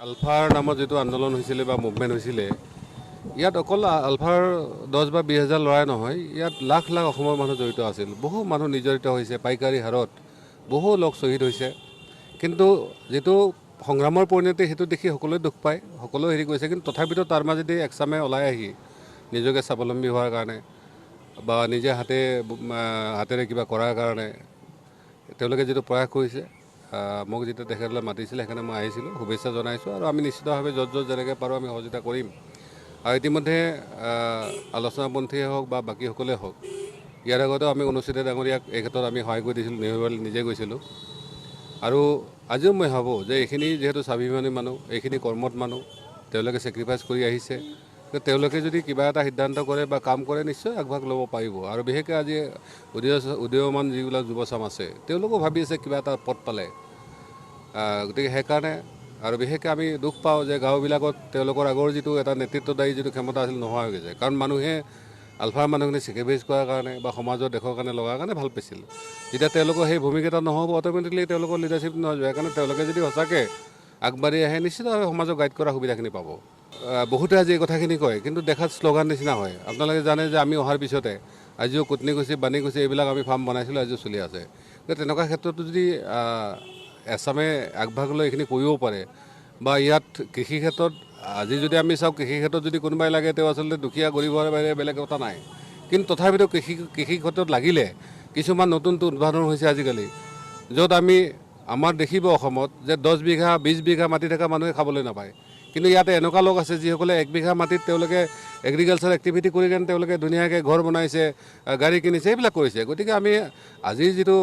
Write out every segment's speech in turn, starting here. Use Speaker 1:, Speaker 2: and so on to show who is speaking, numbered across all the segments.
Speaker 1: আলফাৰ নামত যেটো আন্দোলন হৈছিলে বা মুভমেণ্ট হৈছিলে ইয়াত অকল আলফাৰ 10 বা 20,000 ল'ৰাই নহয়, ইয়াত লাখ লাখ অসমৰ মানুহ জড়িত আছিল। বহু মানুহ নিৰ্যাতিত হৈছে, পাইকাৰী হাৰত বহু লোক শ্বহীদ হৈছে। কিন্তু যেটো সংগ্ৰামৰ পৰিণতি হেতু দেখি সকলোৱে দুখ পায়, সকলোৱে হেৰি কৰিছে। কিন্তু তথাপিতো তাৰ মাজেদি একচামে ওলাই আহি নিজকে স্বাৱলম্বী হোৱাৰ কাৰণে বা নিজে হাতেৰে কিবা কৰাৰ কাৰণে তেওঁলোকে যেটো প্ৰয়াস কৰিছে, মোক যেতিয়া তেখেতলৈ মাতিছিলে সেইকাৰণে মই আহিছিলোঁ, শুভেচ্ছা জনাইছোঁ। আৰু আমি নিশ্চিতভাৱে য'ত যেনেকৈ পাৰোঁ আমি সহযোগিতা কৰিম। আৰু ইতিমধ্যে আলোচনাপন্থীয়ে হওক বা বাকীসকলে হওক, ইয়াৰ আগতেও আমি অনুচিত ডাঙৰীয়াক এই ক্ষেত্ৰত আমি সহায় কৰি দিছিলোঁ, নেহেৰুৱালে নিজে গৈছিলোঁ। আৰু আজিও মই ভাবোঁ যে এইখিনি যিহেতু স্বাভিমানী মানুহ, এইখিনি কৰ্মত মানুহ, তেওঁলোকে ছেক্ৰিফাইচ কৰি আহিছে। তেওঁলোকে যদি কিবা এটা সিদ্ধান্ত কৰে বা কাম কৰে নিশ্চয় আগভাগ ল'ব পাৰিব। আৰু বিশেষকৈ আজি উদীয়মান যিবিলাক যুৱচাম আছে তেওঁলোকেও ভাবি আছে কিবা এটা পথ পালে। গতিকে সেইকাৰণে আৰু বিশেষকৈ আমি দুখ পাওঁ যে গাঁওবিলাকত তেওঁলোকৰ আগৰ যিটো এটা নেতৃত্বদায়ী যিটো ক্ষমতা আছিল নোহোৱা হৈ গৈছে। কাৰণ মানুহে আলফাৰ মানুহখিনি ছেক্ৰিফাইচ কৰাৰ কাৰণে বা সমাজৰ দেশৰ কাৰণে লগাৰ কাৰণে ভাল পাইছিল। যেতিয়া তেওঁলোকৰ সেই ভূমিকেইটা নহ'ব অট'মেটিকলি তেওঁলোকৰ লিডাৰশ্বিপ নহয়। সেইকাৰণে তেওঁলোকে যদি সঁচাকৈ আগবাঢ়ি আহে নিশ্চিতভাৱে সমাজক গাইড কৰা সুবিধাখিনি পাব। বহুতে আজি এই কথাখিনি কয়, কিন্তু দেখাত শ্লোগান নিচিনা হয়। আপোনালোকে জানে যে আমি অহাৰ পিছতে আজিও কুটনিকুছি বাণীকুছি এইবিলাক আমি ফাৰ্ম বনাইছিলোঁ, আজিও চলি আছে। গতিকে তেনেকুৱা ক্ষেত্ৰতো যদি এছামে আগভাগ লৈ এইখিনি কৰিব পাৰে বা ইয়াত কৃষি ক্ষেত্ৰত আজি যদি আমি চাওঁ, কৃষি ক্ষেত্ৰত যদি কোনোবাই লাগে তেওঁ আচলতে দুখীয়া গৰীবৰ বাহিৰে বেলেগ কথা নাই। কিন্তু তথাপিতো কৃষি ক্ষেত্ৰত লাগিলে কিছুমান নতুন উদ্ভাৱন হৈছে আজিকালি, য'ত আমাৰ দেখিব অসমত যে 10 বিঘা 20 বিঘা মাটি থকা মানুহে খাবলৈ নাপায়। কিন্তু ইয়াতে এনেকুৱা লোক আছে যিসকলে 1 বিঘা মাটিত তেওঁলোকে এগ্ৰিকালচাৰ এক্টিভিটি কৰি কেনে তেওঁলোকে ধুনীয়াকৈ ঘৰ বনাইছে, গাড়ী কিনিছে, এইবিলাক কৰিছে। গতিকে আমি আজিৰ যিটো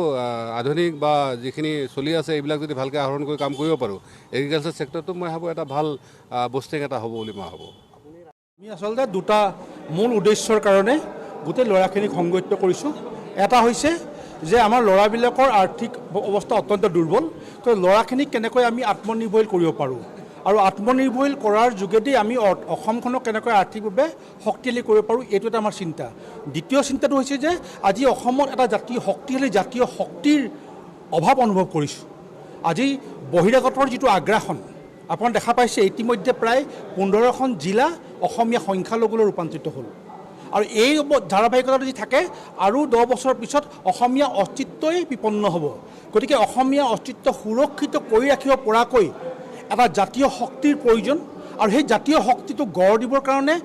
Speaker 1: আধুনিক বা যিখিনি চলি আছে এইবিলাক যদি ভালকৈ আহৰণ কৰি কাম কৰিব পাৰোঁ, এগ্ৰিকালচাৰ ছেক্টৰটো মই ভাবোঁ এটা ভাল বুষ্টিং এটা হ'ব বুলি মই ভাবোঁ।
Speaker 2: আমি আচলতে দুটা মূল উদ্দেশ্যৰ কাৰণে গোটেই ল'ৰাখিনিক সংগঠিত কৰিছোঁ। এটা হৈছে যে আমাৰ ল'ৰাবিলাকৰ আৰ্থিক অৱস্থা অত্যন্ত দুৰ্বল, তো ল'ৰাখিনিক কেনেকৈ আমি আত্মনিৰ্ভৰশীল কৰিব পাৰোঁ আৰু আত্মনিৰ্ভৰশীল কৰাৰ যোগেদি আমি অসমখনক কেনেকৈ আৰ্থিকভাৱে শক্তিশালী কৰিব পাৰোঁ, এইটো এটা আমাৰ চিন্তা। দ্বিতীয় চিন্তাটো হৈছে যে আজি অসমত এটা শক্তিশালী জাতীয় শক্তিৰ অভাৱ অনুভৱ কৰিছোঁ। আজি বহিৰাগতৰ যিটো আগ্ৰাসন আপোনালোকে দেখা পাইছে, ইতিমধ্যে প্ৰায় 15খন জিলা অসমীয়া সংখ্যালঘুলৈ ৰূপান্তৰিত হ'ল। আৰু এই ধাৰাবাহিকতা যদি থাকে আৰু 10 বছৰৰ পিছত অসমীয়া অস্তিত্বই বিপন্ন হ'ব। গতিকে অসমীয়া অস্তিত্ব সুৰক্ষিত কৰি ৰাখিব পৰাকৈ এটা জাতীয় শক্তিৰ প্ৰয়োজন। আৰু সেই জাতীয় শক্তিটো গঢ় দিবৰ কাৰণে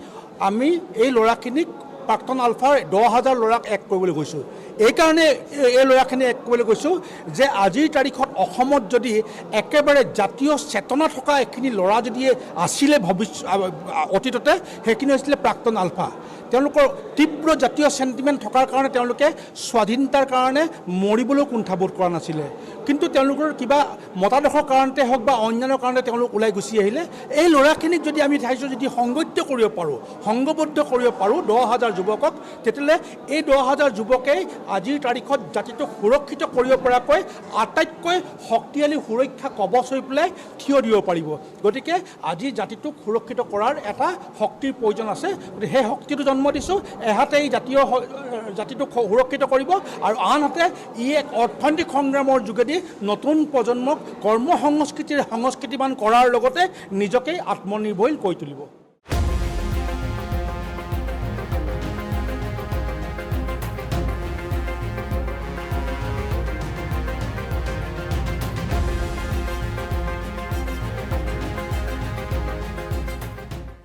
Speaker 2: আমি এই ল'ৰাখিনিক প্ৰাক্তন আলফাৰ 10,000 ল'ৰাক এক কৰিবলৈ গৈছোঁ। এইকাৰণে এই ল'ৰাখিনি এক কৰিবলৈ গৈছোঁ যে আজিৰ তাৰিখত অসমত যদি একেবাৰে জাতীয় চেতনা থকা এইখিনি ল'ৰা যদি আছিলে অতীততে, সেইখিনি হৈছিলে প্ৰাক্তন আলফা। তেওঁলোকৰ তীব্ৰ জাতীয় চেণ্টিমেণ্ট থকাৰ কাৰণে তেওঁলোকে স্বাধীনতাৰ কাৰণে মৰিবলৈও কুণ্ঠাবোধ কৰা নাছিলে। কিন্তু তেওঁলোকৰ কিবা মতাদৰ্শৰ কাৰণতে হওক বা অন্যান্য কাৰণতে তেওঁলোক ওলাই গুচি আহিলে। এই ল'ৰাখিনিক যদি আমি চাইছোঁ যদি সংগঠিত কৰিব পাৰোঁ, সংঘবদ্ধ কৰিব পাৰোঁ 10,000 যুৱকক, তেতিয়াহ'লে এই 10,000 যুৱকেই আজিৰ তাৰিখত জাতিটোক সুৰক্ষিত কৰিব পৰাকৈ আটাইতকৈ শক্তিশালী সুৰক্ষা কৱচ হৈ পেলাই থিয় দিব পাৰিব। গতিকে আজি জাতিটোক সুৰক্ষিত কৰাৰ এটা শক্তিৰ প্ৰয়োজন আছে। গতিকে সেই শক্তিটো জন্ম দিছোঁ। এহাতে এই জাতিটোক সুৰক্ষিত কৰিব আৰু আনহাতে এক অৰ্থনৈতিক সংগ্ৰামৰ যোগেদি নতুন প্ৰজন্মক কৰ্ম সংস্কৃতিবান কৰাৰ লগতে নিজকেই আত্মনিৰ্ভৰশীল কৰি তুলিব।